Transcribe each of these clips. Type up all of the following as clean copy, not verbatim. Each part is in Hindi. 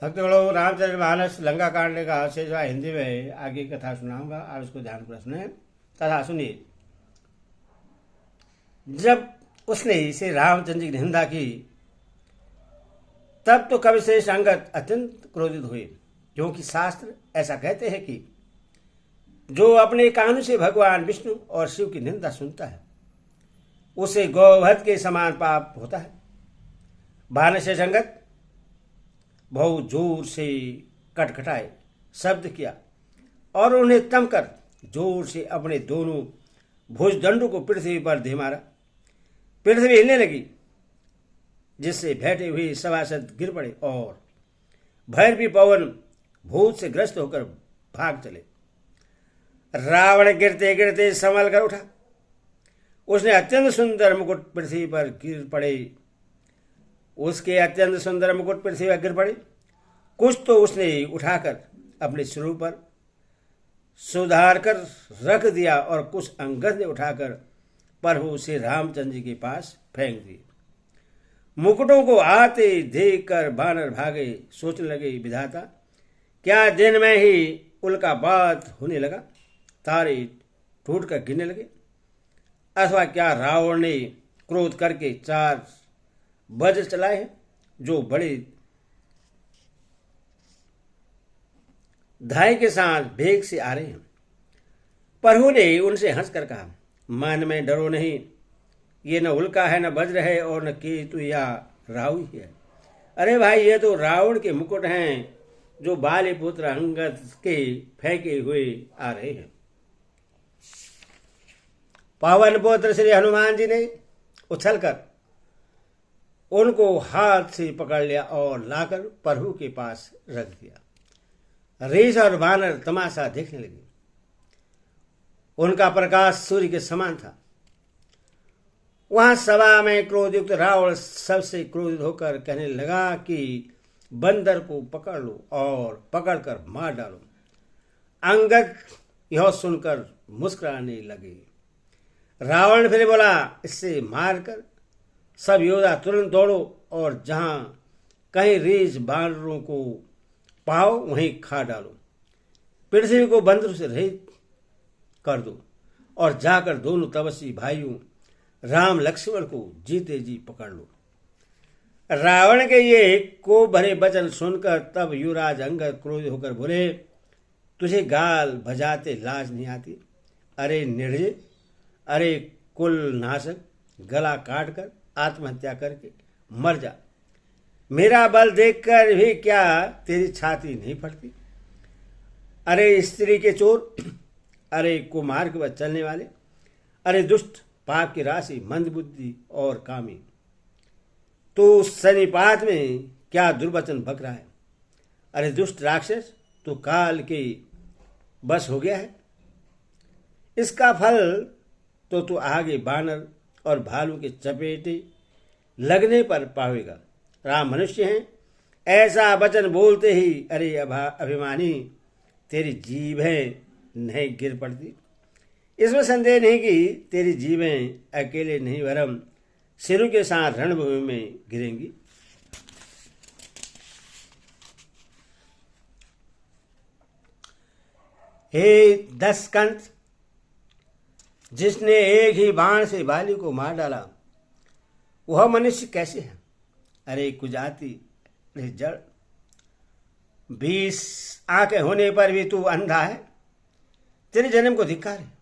भक्तगणों, रामचरितमानस लंका कांड का शेष हिंदी में आगे कथा सुनाऊंगा। आप इसको ध्यान पूर्वक सुने। कथा सुनिए। जब उसने श्री रामचंद्र की निंदा की तब तो कवि श्रेष्ठ अंगद अत्यंत क्रोधित हुए, क्योंकि शास्त्र ऐसा कहते हैं कि जो अपने कान से भगवान विष्णु और शिव की निंदा सुनता है उसे गौवध के समान पाप होता है। बाण से संगत बहुत जोर से कटखटाए शब्द किया और उन्हें तमकर जोर से अपने दोनों भुजदंडों को पृथ्वी पर दे मारा। पृथ्वी हिलने लगी, जिससे बैठे हुए सभासद गिर पड़े और भैरवी पवन भूत से ग्रस्त होकर भाग चले। रावण गिरते गिरते संभल कर उठा। उसने अत्यंत सुंदर मुकुट पृथ्वी पर गिर पड़े। उसके अत्यंत सुंदर मुकुट पृथ्वी पर गिर पड़े। कुछ तो उसने उठाकर अपने सिर पर सुधार कर रख दिया और कुछ अंगद ने उठाकर प्रभु श्री रामचंद्र जी के पास फेंक दिए। मुकुटों को आते देख कर बानर भागे। सोचने लगे, विधाता, क्या दिन में ही उल्का बात होने लगा, तारे टूट कर गिरने लगे, अथवा क्या रावण ने क्रोध करके 4 वज्र चलाए हैं जो बड़े धाय के साथ वेग से आ रहे हैं। प्रभु ने उनसे हंसकर कहा, मन में डरो नहीं, ये न उल्का है, न वज्र है और न केतु या राहु ही है। अरे भाई, ये तो रावण के मुकुट हैं जो बाली पुत्र अंगद के फेंके हुए आ रहे हैं। पवन पुत्र श्री हनुमान जी ने उछलकर उनको हाथ से पकड़ लिया और लाकर प्रभु के पास रख दिया। रीछ और बानर तमाशा देखने लगे। उनका प्रकाश सूर्य के समान था। वहां सभा में क्रोधयुक्त रावण सबसे क्रोधित होकर कहने लगा कि बंदर को पकड़ लो और पकड़कर मार डालो। अंगद यह सुनकर मुस्कुराने लगे। रावण फिर बोला, इससे मारकर सब योद्धा तुरंत दौड़ो और जहां कहीं रीछ बानरों को पाओ वहीं खा डालो। पृथ्वी को बंदरों से रहित कर दो और जाकर दोनों तपस्वी भाइयों राम लक्ष्मण को जीते जी पकड़ लो। रावण के ये को भरे वचन सुनकर तब युवराज अंगद क्रोधित होकर बोले, तुझे गाल बजाते लाज नहीं आती? अरे निर्दय, अरे कुल नाशक, गला काट कर आत्महत्या करके मर जा। मेरा बल देखकर भी क्या तेरी छाती नहीं फटती? अरे स्त्री के चोर, अरे कुमार्ग पर चलने वाले, अरे दुष्ट, पाप की राशि, मंदबुद्धि और कामी, तो सन्निपात में क्या दुर्वचन बक रहा है? अरे दुष्ट राक्षस, तो काल के बस हो गया है। इसका फल तो तू आगे बानर और भालू के चपेटे लगने पर पावेगा। राम मनुष्य हैं, ऐसा वचन बोलते ही अरे अभिमानी, तेरी जीभें नहीं गिर पड़ती? इसमें संदेह नहीं कि तेरी जीभें अकेले नहीं वरम सिरों के साथ रणभूमि में गिरेंगी। हे दशकंठ, जिसने एक ही बाण से बाली को मार डाला, वह मनुष्य कैसे है? अरे कुजाति, अरे जड़, 20 आंखें होने पर भी तू अंधा है। तेरे जन्म को धिक्कार है।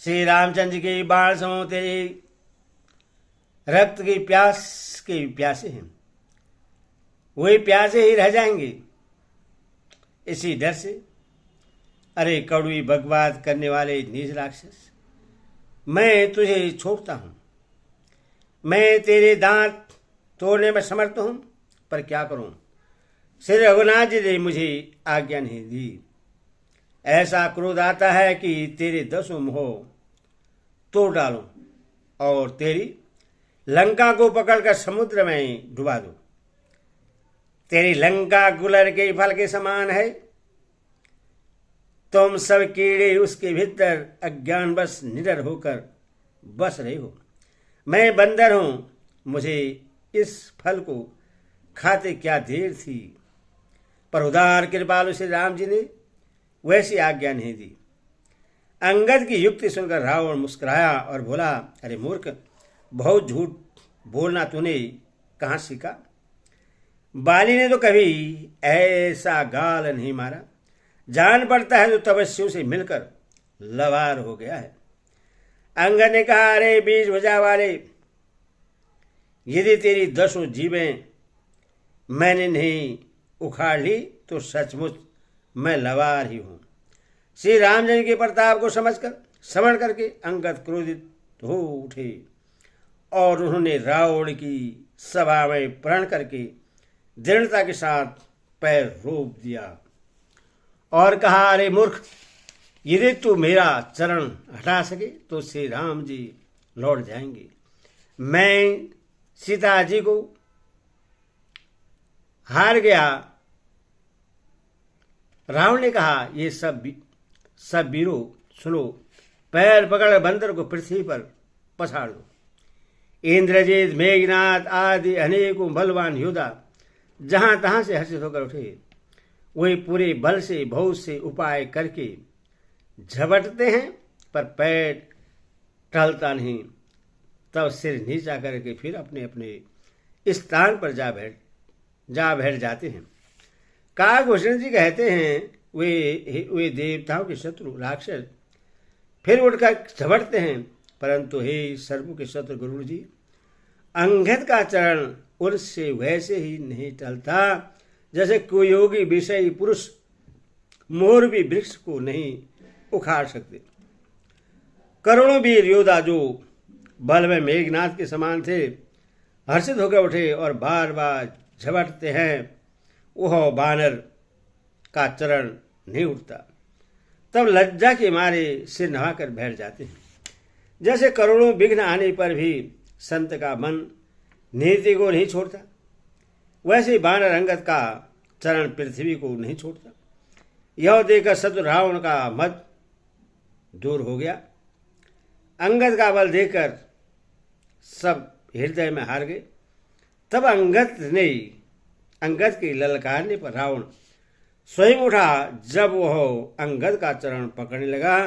श्री रामचंद्र के बाण समूह तेरे रक्त की प्यास के प्यासे हैं, वही प्यासे ही रह जाएंगे। इसी डर से अरे कड़वी बकवाद करने वाले नीच राक्षस, मैं तुझे छोड़ता हूं। मैं तेरे दांत तोड़ने में समर्थ हूं, पर क्या करूं, श्री रघुनाथ जी ने मुझे आज्ञा नहीं दी। ऐसा क्रोध आता है कि तेरे 10 मोह तोड़ डालूं और तेरी लंका को पकड़कर समुद्र में डुबा दूं। तेरी लंका गुलर के फल के समान है। तुम सब कीड़े उसके भीतर अज्ञानवश निडर होकर बस रहे हो। मैं बंदर हूं, मुझे इस फल को खाते क्या देर थी, पर उदार कृपालु श्री राम जी ने वैसी आज्ञा नहीं दी। अंगद की युक्ति सुनकर रावण मुस्कुराया और बोला, अरे मूर्ख, बहुत झूठ बोलना तूने कहाँ सीखा? बाली ने तो कभी ऐसा गाल नहीं मारा। जान पड़ता है तो तपस्वियों से मिलकर लवार हो गया है। अंगद ने कहा, अरे बीज भुजा वाले, यदि तेरी 10 जीवें मैंने नहीं उखाड़ ली तो सचमुच मैं लवार ही हूं। श्री रामचंद्र के प्रताप को समझ करके अंगद क्रोधित हो उठे और उन्होंने रावण की सभा में प्रण करके दृढ़ता के साथ पैर रोक दिया और कहा, अरे मूर्ख, यदि तू मेरा चरण हटा सके तो श्री राम जी लौट जाएंगे। मैं सीता जी को हार गया। रावण ने कहा, ये सब वीरों सुनो, पैर पकड़ बंदर को पृथ्वी पर पछाड़ दो। इंद्रजीत, मेघनाथ आदि अनेकों बलवान योद्धा जहां तहां से हर्षित होकर उठे। वही पूरे बल से बहुत से उपाय करके झपटते हैं, पर पैर टलता नहीं। तब सिर नीचा करके फिर अपने अपने स्थान पर जा बैठ जाते हैं। काकभूषण जी कहते हैं, वे देवताओं के शत्रु राक्षस फिर उठकर झपटते हैं, परंतु हे सर्पों के शत्रु गरुड़ जी, अंगद का चरण उनसे वैसे ही नहीं टलता जैसे कोई योगी विषयी पुरुष मोर भी वृक्ष को नहीं उखाड़ सकते। करोड़ों वीर योद्धा जो बल में मेघनाथ के समान थे हर्षित होकर उठे और बार बार झपटते हैं, वह बानर का चरण नहीं उठता। तब लज्जा के मारे सिर नवाकर बैठ जाते हैं। जैसे करोड़ों विघ्न आने पर भी संत का मन नीति को नहीं छोड़ता, वैसे बानर अंगद का चरण पृथ्वी को नहीं छोड़ता। यह देखकर शत्रु रावण का मद दूर हो गया। अंगद का बल देखकर सब हृदय में हार गए। तब अंगद के ललकारने पर रावण स्वयं उठा। जब वह अंगद का चरण पकड़ने लगा,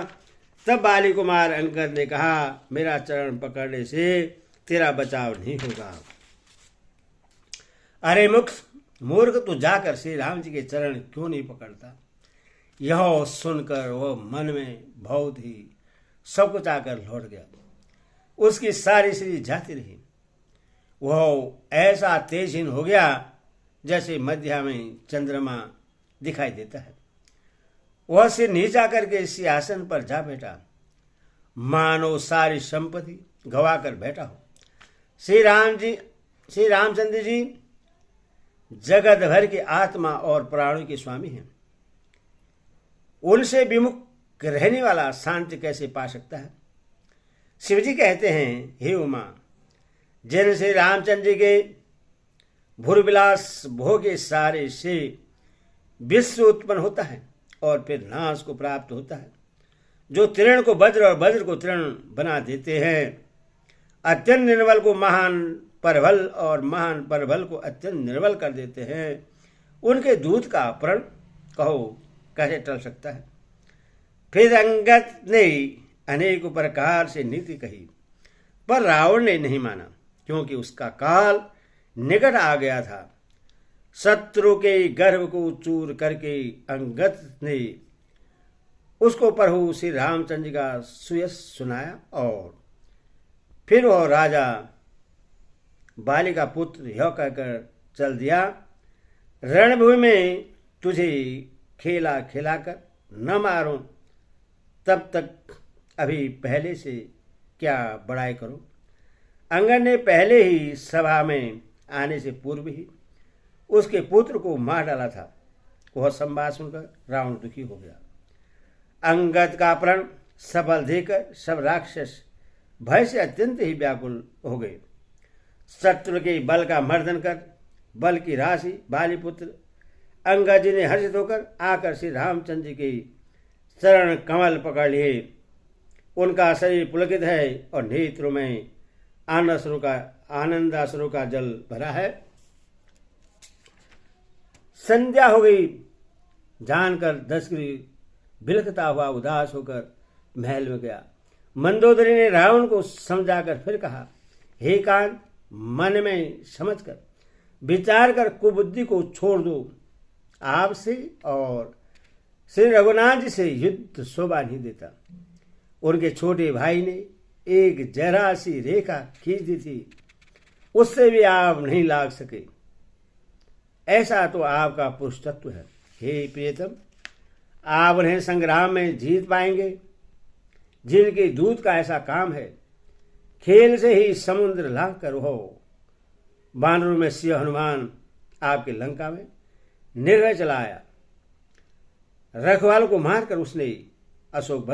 तब बाली कुमार अंगद ने कहा, मेरा चरण पकड़ने से तेरा बचाव नहीं होगा। अरे मूर्ख, तू जाकर श्री राम जी के चरण क्यों नहीं पकड़ता? यह सुनकर वह मन में बहुत ही सब कुछ आकर लौट गया। उसकी सारी शरीर जाती रही। वह ऐसा तेजहीन हो गया जैसे मध्या में चंद्रमा दिखाई देता है। वह सिर नीचा करके सिंहासन पर जा बैठा, मानो सारी संपत्ति गवाकर बैठा हो। श्री रामचंद्र जी जगत भर की आत्मा और प्राणों के स्वामी हैं। उनसे विमुख रहने वाला शांति कैसे पा सकता है? शिवजी कहते हैं, हे उमा, जिन श्री रामचंद्र जी के भूर्विलास भोगे सारे से विश्व उत्पन्न होता है और फिर नाश को प्राप्त होता है, जो तृण को वज्र और वज्र को तृण बना देते हैं, अत्यंत निर्बल को महान परबल और महान परबल को अत्यंत निर्बल कर देते हैं, उनके दूत का प्रण कहो कैसे टल सकता है? फिर अंगद ने अनेक प्रकार से नीति कही, पर रावण ने नहीं माना, क्योंकि उसका काल निकट आ गया था। शत्रु के गर्भ को चूर करके अंगद ने उसको प्रभु श्री रामचंद्र का सुयश सुनाया और फिर वह राजा बाली का पुत्र यह कहकर चल दिया, रणभूमि में तुझे खेला खिलाकर न मारूं तब तक अभी पहले से क्या बड़ाई करो। अंगद ने पहले ही सभा में आने से पूर्व ही उसके पुत्र को मार डाला था। वह संवाद सुनकर रावण दुखी हो गया। अंगद का प्रण सफल देकर सब राक्षस भय से अत्यंत ही व्याकुल हो गए। शत्रु के बल का मर्दन कर बल की राशि बालीपुत्र अंगद जी ने हर्षित होकर आकर श्री रामचंद्र जी के चरण कमल पकड़ लिए। उनका शरीर पुलकित है और नेत्रों में आनंदाश्रु का जल भरा है। संध्या हो गई जानकर दशग्रीव बिलखता हुआ उदास होकर महल में गया। मंदोदरी ने रावण को समझाकर फिर कहा, हे कांत, मन में समझकर विचार कर कुबुद्धि को छोड़ दो। आपसे और श्री रघुनाथ जी से युद्ध शोभा नहीं देता। उनके छोटे भाई ने एक जरा सी रेखा खींच दी थी, उससे भी आप नहीं लाग सके। ऐसा तो आपका पुरुष तत्व है। हे प्रियतम, आप उन्हें संग्राम में जीत पाएंगे जिनके दूत का ऐसा काम है। खेल से ही समुद्र लांघ कर हो। वानरों में सिंह हनुमान आपके लंका में निर्भय चला आया। रखवालों को मारकर उसने अशोक